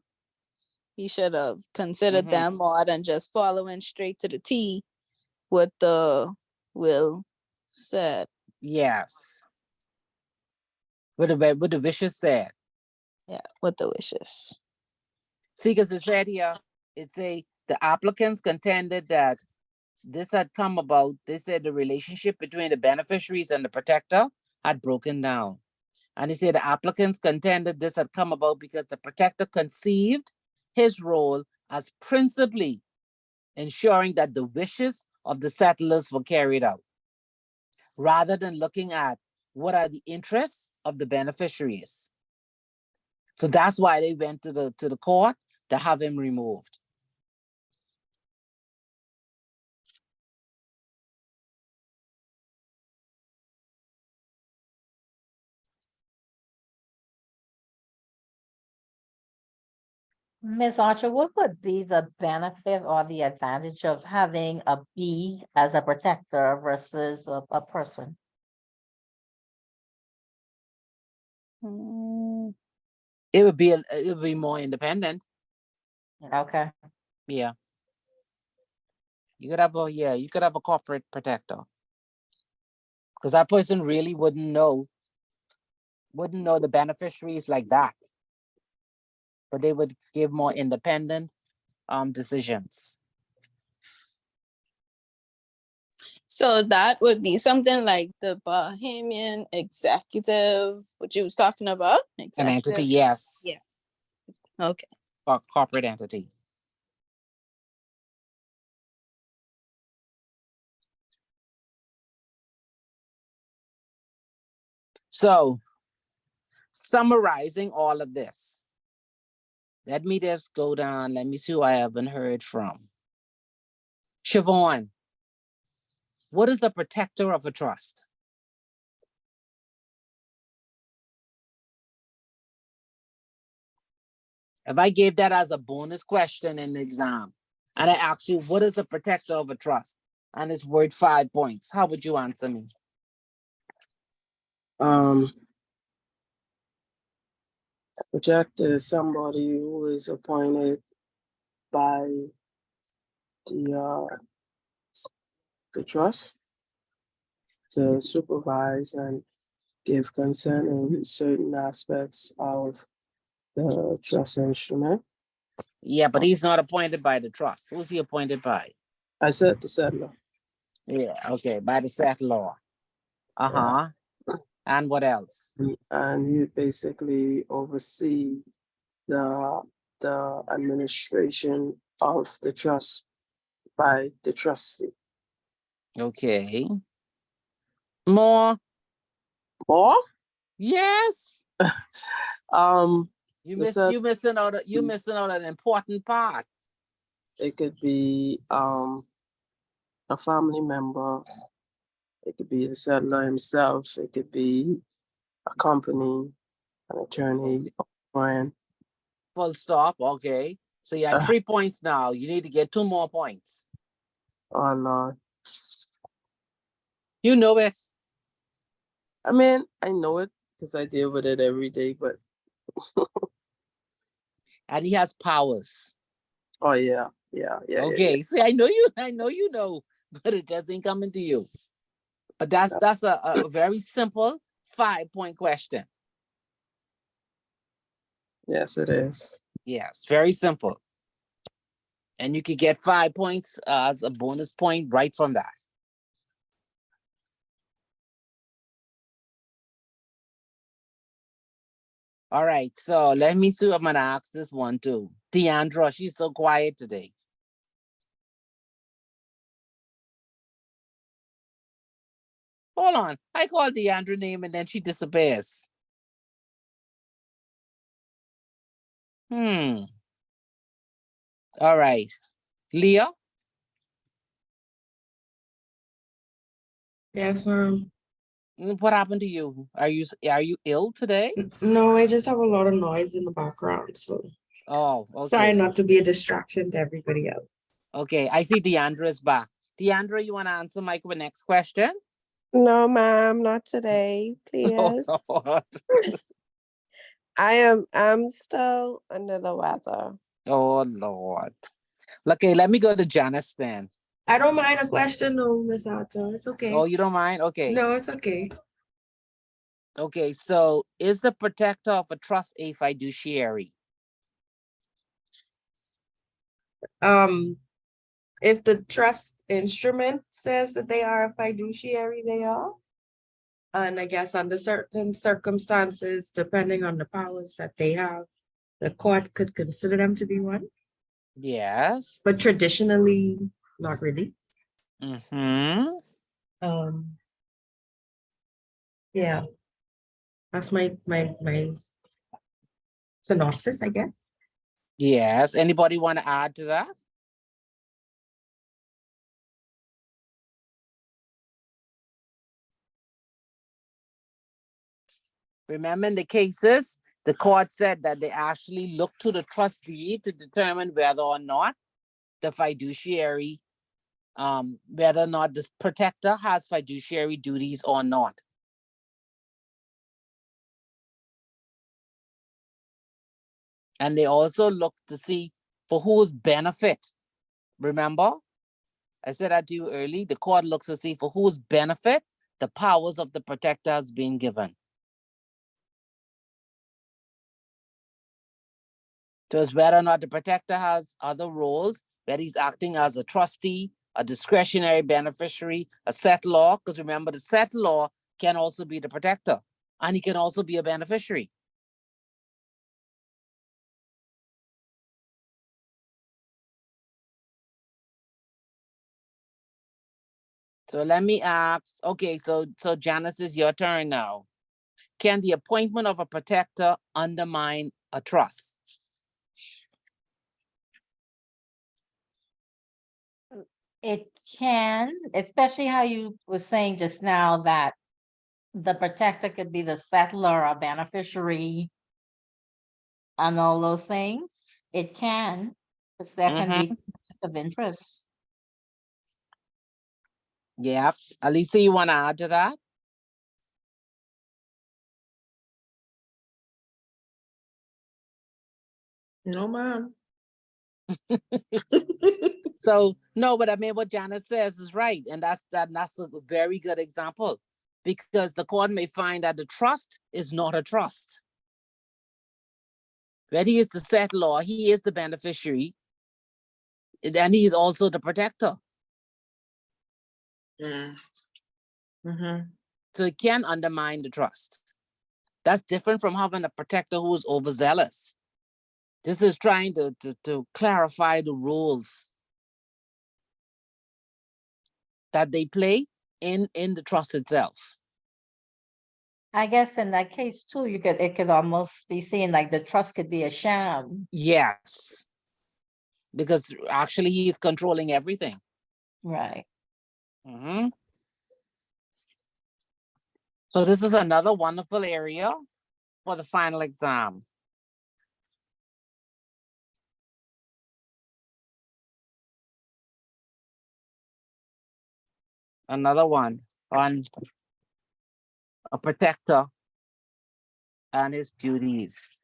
D: He should have considered
A: Mhm.
D: them more than just following straight to the T what the will said.
A: Yes. What the wishes said.
D: Yeah, what the wishes.
A: See, because it said here, it say the applicants contended that this had come about. They said the relationship between the beneficiaries and the protector had broken down. And he said the applicants contended this had come about because the protector conceived his role as principally ensuring that the wishes of the settlers were carried out, rather than looking at what are the interests of the beneficiaries. So that's why they went to the court to have him removed.
B: Ms. Archer, what would be the benefit or the advantage of having a bee as a protector versus a person?
D: Mm,
A: It would be more independent.
B: Okay,
A: Yeah. You could have a corporate protector. Because that person really wouldn't know the beneficiaries like that. But they would give more independent decisions.
D: So that would be something like the Bahamian executive, what you was talking about?
A: An entity,
D: Executive.
A: yes.
D: Yeah. Okay.
A: Or corporate entity. So, summarizing all of this, let me just go down. Let me see who I haven't heard from. Siobhan, what is a protector of a trust? If I gave that as a bonus question in the exam, and I asked you, what is a protector of a trust? And it's worth 5 points. How would you answer me?
G: Protector is somebody who is appointed by the trust to supervise and give consent in certain aspects of the trust instrument.
A: Yeah, but he's not appointed by the trust. Who's he appointed by?
G: I said the settler.
A: Yeah, okay, by the settlor. Uh-huh. And what else?
G: And he basically oversee the administration of the trust by the trustee.
A: Okay. More?
G: Or
A: Yes.
G: The set-
A: You missing out an important part.
G: it could be a family member, it could be the settler himself, it could be a company, an attorney, a friend.
A: Full stop. Okay. So you have 3 points now. You need to get 2 more points.
G: Oh Lord.
A: You know it.
G: I mean, I know it because I deal with it every day, but
A: And he has powers.
G: oh yeah.
A: Okay. See, I know you know, but it just ain't coming to you. But that's a very simple 5-point question.
G: Yes, it is.
A: Yes, very simple. And you could get 5 points as a bonus point right from that. All right, so let me see. I'm gonna ask this one too. Deandra, she's so quiet today. Hold on, I call Deandra name and then she disappears. All right, Leah.
F: Yes,
A: What happened to you? Are you ill today?
F: no, I just have a lot of noise in the background, so
A: Oh,
F: try
A: okay.
F: not to be a distraction to everybody else.
A: Okay, I see Deandra's back. Deandra, you want to answer Mike with next question?
H: No, ma'am, not today,
A: Oh,
H: please.
A: Lord.
G: I'm still under the weather.
A: Oh, Lord. Okay, let me go to Janice then.
F: I don't mind a question, no, Miss Otto. It's okay.
A: Oh, you don't mind? Okay.
F: No, it's okay.
A: Okay, so is the protector of a trust a fiduciary?
F: If the trust instrument says that they are a fiduciary, they are. And I guess under certain circumstances, depending on the powers that they have, the court could consider them to be one,
A: Yes.
F: but traditionally, not really.
A: Mm-hmm.
F: Yeah, that's my synopsis, I guess.
A: Yes. Anybody want to add to that? Remember in the cases, the court said that they actually look to the trustee to determine whether or not the fiduciary, whether or not this protector has fiduciary duties or not. And they also look to see for whose benefit. Remember, I said that to you early, the court looks to see for whose benefit the powers of the protector has been given. So it's whether or not the protector has other roles, that he's acting as a trustee, a discretionary beneficiary, a settlor, because remember the settlor can also be the protector and he can also be a beneficiary. So let me ask, okay, so Janice, is your turn now. Can the appointment of a protector undermine a trust?
B: It can, especially how you were saying just now that the protector could be the settler or beneficiary and all those things. It can, because there can be conflict of interest.
A: Yeah, Alisa, you want to add to that?
C: No, ma'am.
A: So no, but I mean what Janice says is right, and that's a very good example, because the court may find that the trust is not a trust. When he is the settlor, he is the beneficiary, and he is also the protector.
C: Mm-hmm.
A: So it can undermine the trust. That's different from having a protector who is overzealous. This is trying to clarify the roles that they play in the trust itself.
B: I guess in that case too, it could almost be seen like the trust could be a sham.
A: Yes. Because actually he is controlling everything.
B: Right.
A: Mm-hmm. So this is another wonderful area for the final exam. Another one on a protector and his duties.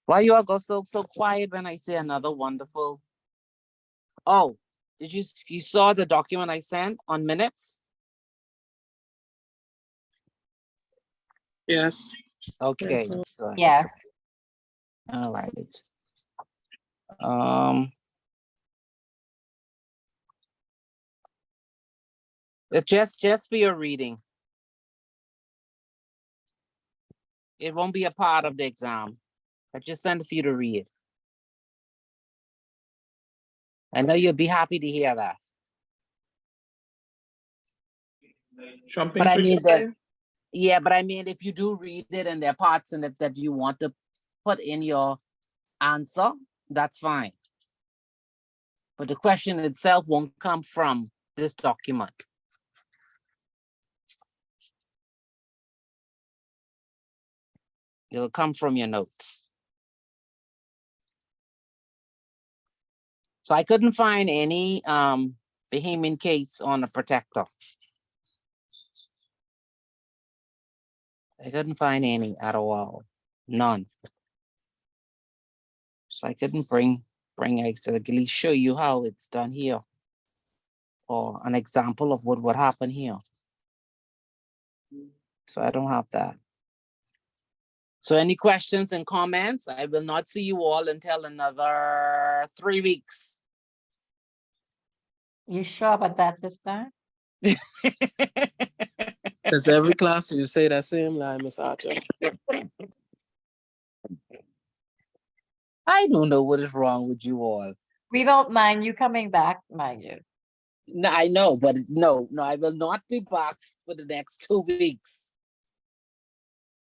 A: Why you all go so quiet when I say another wonderful? Oh, did you saw the document I sent on minutes?
G: Yes.
A: Okay.
F: Yes,
A: Good.
B: Yes.
A: All right. It's just for your reading. It won't be a part of the exam. I just sent it for you to read. I know you'll be happy to hear that.
C: Jumping
A: But I
C: for
A: mean
C: joy.
A: yeah, but I mean, if you do read it and there are parts in it that you want to put in your answer, that's fine. But the question itself won't come from this document. It'll come from your notes. So I couldn't find any Bahamian case on a protector. I couldn't find any at all. None. So I couldn't bring I to at least show you how it's done here. Or an example of what would happen here. So I don't have that. So any questions and comments? I will not see you all until another 3 weeks.
B: You sure about that this time?
G: Does every class you say that same line, Miss Archer?
A: I don't know what is wrong with you all.
B: We don't mind you coming back, mind you.
A: No, I know, but no, I will not be back for the next 2 weeks.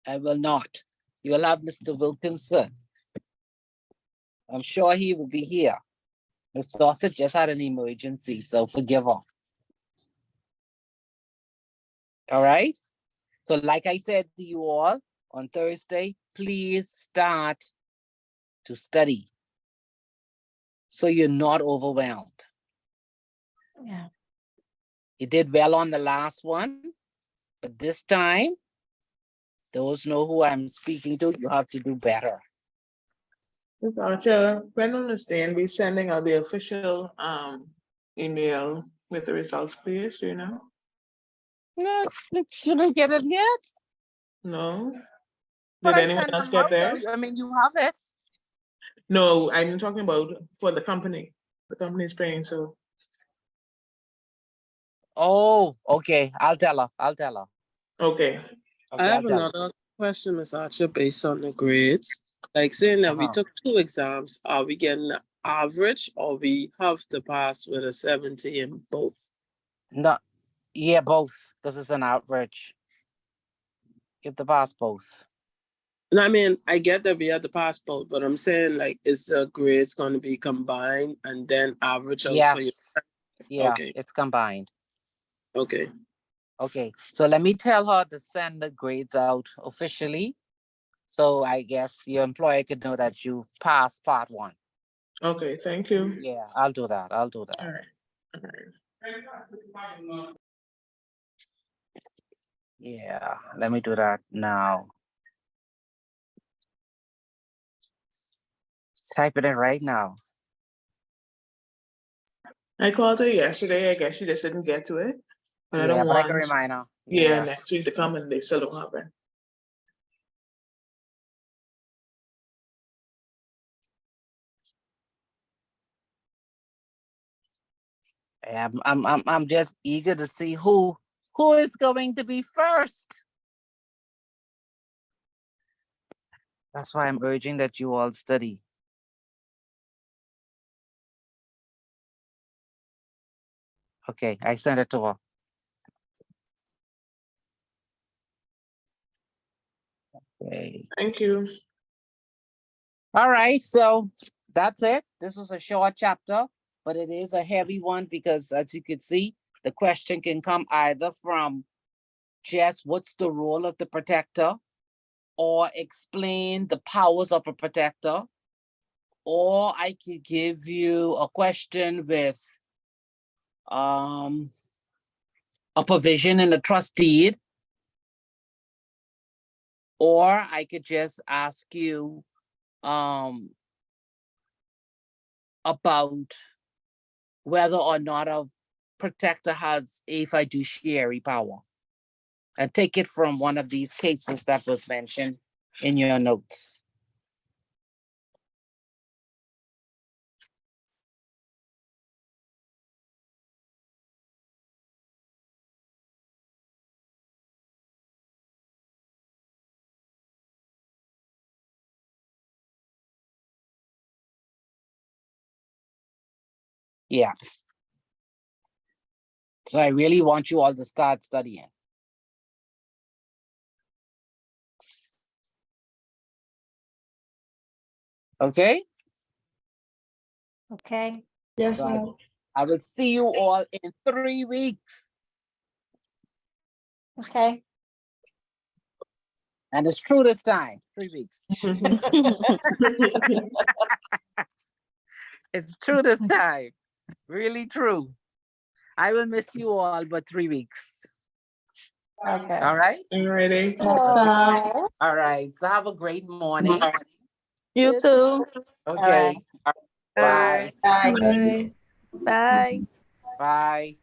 A: I will not. You will have Mr. Wilkinson. I'm sure he will be here. Miss Dorset just had an emergency, so forgive her. All right? So like I said to you all, on Thursday, please start to study so you're not overwhelmed.
B: Yeah.
A: You did well on the last one, but this time, those know who I'm speaking to, you have to do better.
C: Ms. Archer, when on the stand, be sending out the official email with the results, please, do you know?
A: No, you didn't get it yet.
C: No?
A: But
C: Did
A: I
C: anyone
A: sent
C: else
A: them
C: get
A: out, though.
C: theirs?
A: I mean, you have it.
C: No, I'm talking about for the company. The company's paying, so.
A: Oh, okay. I'll tell her.
C: Okay,
A: Okay,
G: I have
A: I'll tell her.
G: another question, Miss Archer, based on the grades. Like saying that we
A: Uh-huh.
G: took 2 exams, are we getting the average or we have to pass with a 70 in both?
A: No, yeah, both, because it's an average. You have to pass both.
G: And I mean, I get that we have to pass both, but I'm saying like, is the grades going to be combined and then average out for you?
A: Yes. Yeah,
G: Okay.
A: it's combined.
G: Okay.
A: Okay, so let me tell her to send the grades out officially. So I guess your employer could know that you passed part 1.
C: okay, thank you.
A: Yeah, I'll do that.
C: All right, all right.
A: Yeah, let me do that now. Type it in right now.
C: I called her yesterday, I guess she just didn't get to it. But I
A: Yeah,
C: don't
A: but I can
C: want,
A: remind her.
C: yeah, next week to come and they still don't have it.
A: I'm just eager to see who is going to be first. That's why I'm urging that you all study. Okay, I sent it to her. Okay.
C: Thank you.
A: All right, so that's it. This was a short chapter, but it is a heavy one because as you can see, the question can come either from just what's the role of the protector, or explain the powers of a protector, or I could give you a question with a provision in the trust deed, or I could just ask you about whether or not a protector has a fiduciary power, and take it from one of these cases that was mentioned in your notes. Yeah. So I really want you all to start studying. Okay?
B: Okay,
F: Yes,
A: So
F: ma'am.
A: I will see you all in 3 weeks.
B: okay.
A: And it's true this time, 3 weeks. It's true this time. Really true. I will miss you all, but 3 weeks.
B: Okay.
A: All right?
C: Alrighty.
E: Bye.
A: All right. So have a great morning.
D: You too.
A: Okay. Bye.
B: Bye.
F: Bye.
D: Bye.
A: Bye.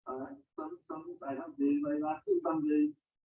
H: Some I have days like that, some days